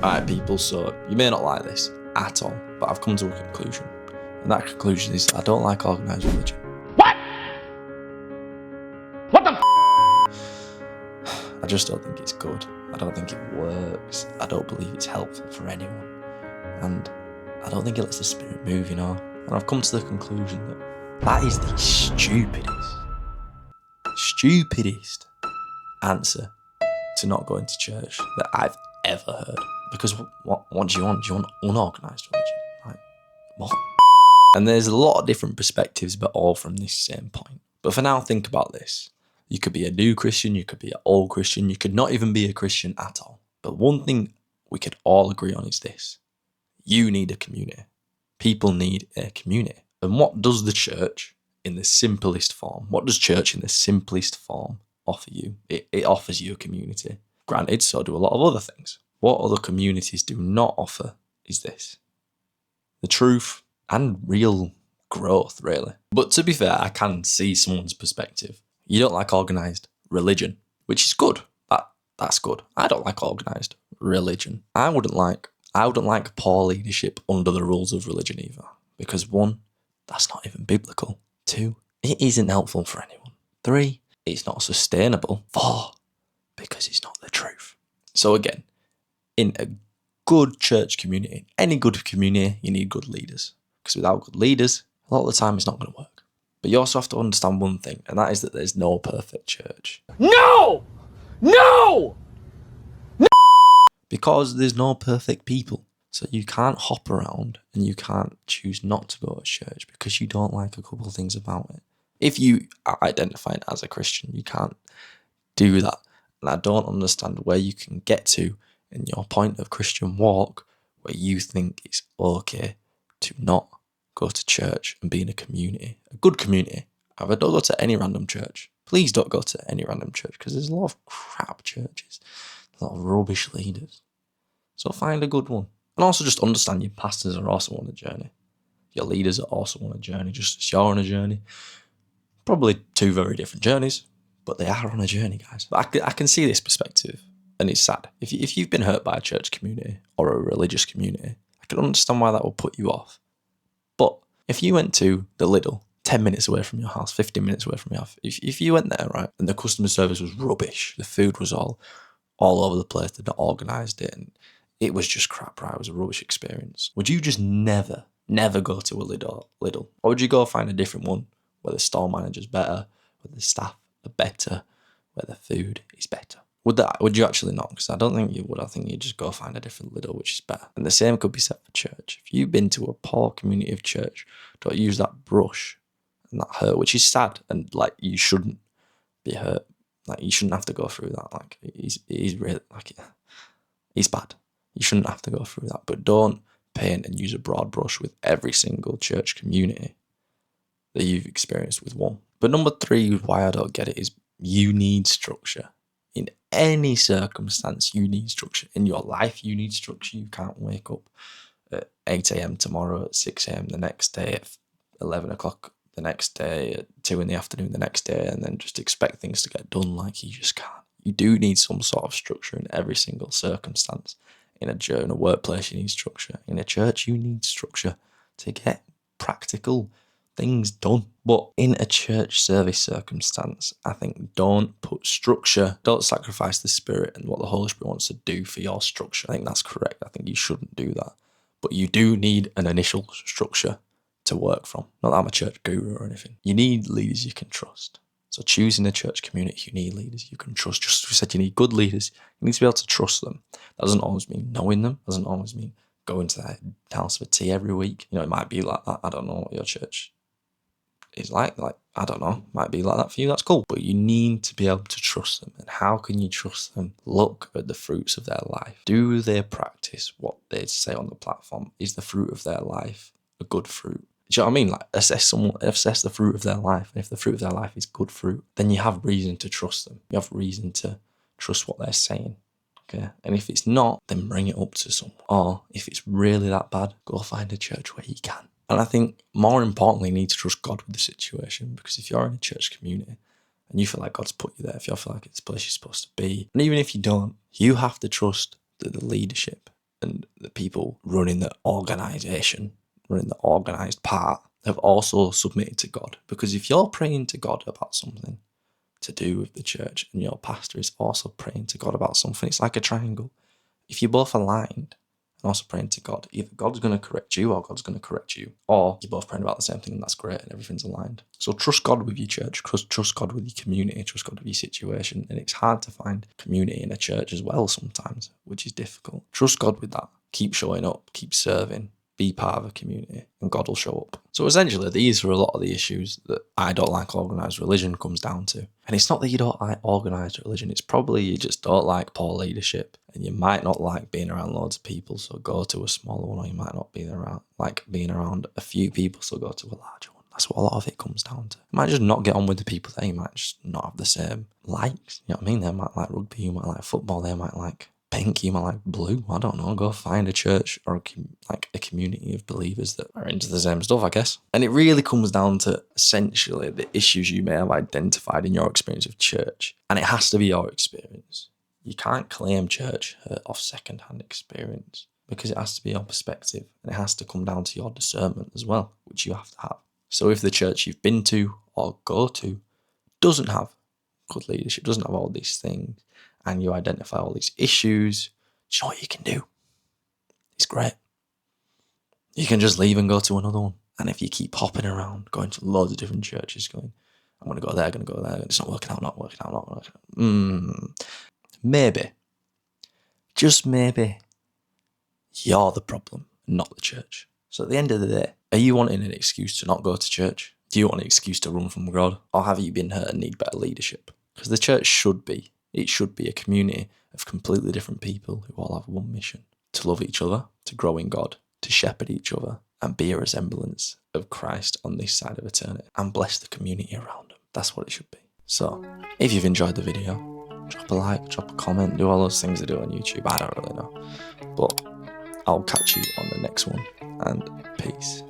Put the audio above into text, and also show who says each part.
Speaker 1: Alright people, so you may not like this at all, but I've come to a conclusion. And that conclusion is that I don't like organised religion.
Speaker 2: What? What the
Speaker 1: I just don't think it's good. I don't think it works. I don't believe it's helpful for anyone. And I don't think it lets the spirit move, you know. And I've come to the conclusion that that is the stupidest answer to not going to church that I've ever heard. Because what do you want? Do you want unorganised religion? Like, what? And there's a lot of different perspectives, but all from this same point. But for now, think about this. You could be a new Christian, you could be an old Christian, you could not even be a Christian at all. But one thing we could all agree on is this. You need a community. People need a community. And what does the church in the simplest form, offer you? It offers you a community. Granted, so do a lot of other things. What other communities do not offer is this. The truth and real growth, really. But to be fair, I can see someone's perspective. You don't like organised religion, which is good. That's good. I don't like organised religion. I wouldn't like poor leadership under the rules of religion either. Because 1, that's not even biblical. 2, it isn't helpful for anyone. 3, it's not sustainable. 4, because it's not the truth. So again, in a good church community, any good community, you need good leaders. Because without good leaders, a lot of the time it's not going to work. But you also have to understand one thing, and that is that there's no perfect church.
Speaker 2: No! No!
Speaker 1: Because there's no perfect people. So you can't hop around and you can't choose not to go to church because you don't like a couple of things about it. If you are identifying as a Christian, you can't do that. And I don't understand where you can get to in your point of Christian walk where you think it's okay to not go to church and be in a community, a good community. However, don't go to any random church. Please don't go to any random church because there's a lot of crap churches, a lot of rubbish leaders. So find a good one. And also just understand your pastors are also on a journey. Your leaders are also on a journey, just as you're on a journey. Probably 2 very different journeys, but they are on a journey, guys. But I can see this perspective, and it's sad. If you've been hurt by a church community or a religious community, I can understand why that will put you off. But if you went to the Lidl 10 minutes away from your house, 15 minutes away from your house, if you went there, right, and the customer service was rubbish, the food was all over the place, they'd not organised it, and it was just crap, right? It was a rubbish experience. Would you just never go to a Lidl? Or would you go find a different one where the store manager's better, where the staff are better, where the food is better? Would you actually not? Because I don't think you would. I think you'd just go find a different Lidl, which is better. And the same could be said for church. If you've been to a poor community of church, don't use that brush and that hurt, which is sad. And like, you shouldn't be hurt. Like, you shouldn't have to go through that. Like, it is really, like, it's bad. You shouldn't have to go through that. But don't paint and use a broad brush with every single church community that you've experienced with one. But number 3, why I don't get it is you need structure. In any circumstance, you need structure. In your life, you need structure. You can't wake up at 8 a.m. tomorrow, at 6 a.m. the next day, at 11 o'clock the next day, at 2 in the afternoon the next day, and then just expect things to get done. Like, you just can't. You do need some sort of structure in every single circumstance. In a workplace, you need structure. In a church, you need structure to get practical things done. But in a church service circumstance, I think don't sacrifice the Spirit and what the Holy Spirit wants to do for your structure. I think that's correct. I think you shouldn't do that. But you do need an initial structure to work from. Not that I'm a church guru or anything. You need leaders you can trust. So choosing a church community, you need leaders you can trust. Just as we said, you need good leaders. You need to be able to trust them. That doesn't always mean knowing them. Doesn't always mean going to their house for tea every week. You know, it might be like that. I don't know what your church is like. I don't know. Might be like that for you. That's cool. But you need to be able to trust them. And how can you trust them? Look at the fruits of their life. Do they practice what they say on the platform? Is the fruit of their life a good fruit? Do you know what I mean? Like, assess the fruit of their life. And if the fruit of their life is good fruit, then you have reason to trust them. You have reason to trust what they're saying. Okay? And if it's not, then bring it up to someone. Or if it's really that bad, go find a church where you can. And I think more importantly, you need to trust God with the situation. Because if you're in a church community and you feel like God's put you there, if you feel like it's the place you're supposed to be, and even if you don't, you have to trust the leadership and the people running the organisation, running the organised part, have also submitted to God. Because if you're praying to God about something to do with the church and your pastor is also praying to God about something, it's like a triangle. If you're both aligned and also praying to God, either God's going to correct you or God's going to correct you, or you're both praying about the same thing and that's great and everything's aligned. So trust God with your church, trust God with your community, trust God with your situation. And it's hard to find community in a church as well sometimes, which is difficult. Trust God with that. Keep showing up, keep serving, be part of a community, and God will show up. So essentially, these are a lot of the issues that I don't like organised religion comes down to. And it's not that you don't like organised religion, it's probably you just don't like poor leadership. And you might not like being around loads of people, so go to a smaller one, or you might not be around like being around a few people, so go to a larger one. That's what a lot of it comes down to. You might just not get on with the people there, you might just not have the same likes. You know what I mean? They might like rugby, you might like football, they might like pink, you might like blue. I don't know. Go find a church or a community of believers that are into the same stuff, I guess. And it really comes down to essentially the issues you may have identified in your experience of church. And it has to be your experience. You can't claim church hurt off second-hand experience because it has to be your perspective and it has to come down to your discernment as well, which you have to have. So if the church you've been to or go to doesn't have good leadership, doesn't have all these things, and you identify all these issues, do you know what you can do? It's great. You can just leave and go to another one. And if you keep hopping around, going to loads of different churches, going, I'm going to go there, I'm going to go there, it's not working out, not working out, not working out. Maybe, just maybe, you're the problem, not the church. So at the end of the day, are you wanting an excuse to not go to church? Do you want an excuse to run from God? Or have you been hurt and need better leadership? Because the church should be a community of completely different people who all have one mission: to love each other, to grow in God, to shepherd each other, and be a resemblance of Christ on this side of eternity, and bless the community around them. That's what it should be. So, if you've enjoyed the video, drop a like, drop a comment, do all those things they do on YouTube. I don't really know. But I'll catch you on the next one, and peace.